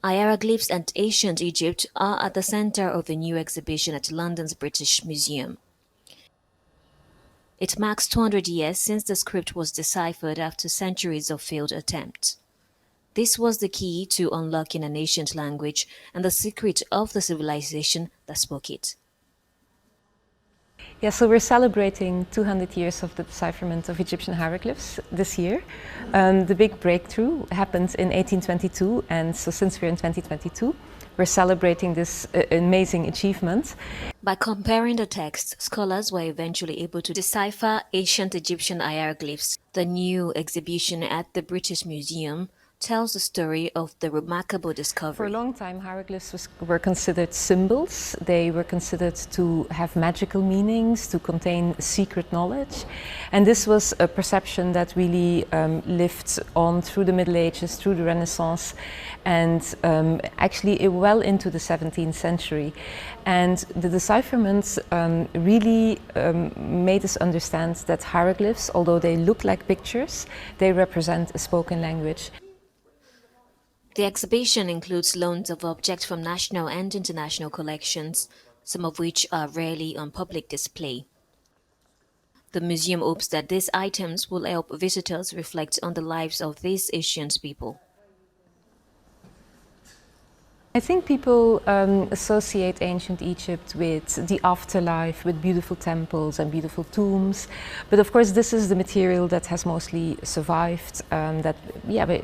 Hieroglyphs and Ancient Egypt are at the center of a new exhibition at London's British Museum. It marks 200 years since the script was deciphered after centuries of failed attempts. This was the key to unlocking an ancient language and the secret of the civilization that spoke it. Yeah, so we're celebrating 200 years of the decipherment of Egyptian hieroglyphs this year. The big breakthrough happened in 1822, and so since we're in 2022, we're celebrating this amazing achievement. By comparing the texts, scholars were eventually able to decipher ancient Egyptian hieroglyphs. The new exhibition at the British Museum tells the story of the remarkable For a discovery. long time, hieroglyphs were considered symbols. They were considered to have magical meanings, to contain secret knowledge. And this was a perception that really lived on through the Middle Ages, through the Renaissance, and actually well into the 17th century. And the decipherments really made us understand that hieroglyphs, although they look like pictures, they represent a spoken language. The exhibition includes loans of objects from national and international collections, some of which are rarely on public display. The museum hopes that these items will help visitors reflect on the lives of these ancient people. I think people associate ancient Egypt with the afterlife, with beautiful temples and beautiful tombs. But of course, this is the material that has mostly survived, that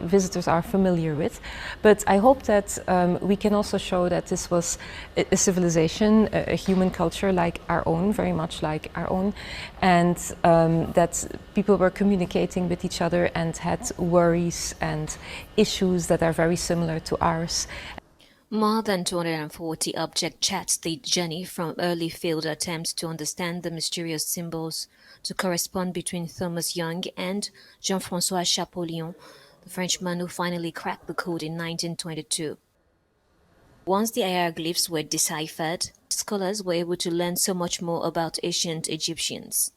visitors are familiar with. But I hope that we can also show that this was a civilization, a human culture like our own, very much like our own, and that people were communicating with each other and had worries and issues that are very similar to ours. More than 240 objects chart the journey from early failed attempts to understand the mysterious symbols to correspond between Thomas Young and Jean-François Champollion, the Frenchman who finally cracked the code in 1922. Once the hieroglyphs were deciphered, scholars were able to learn so much more about ancient Egyptians.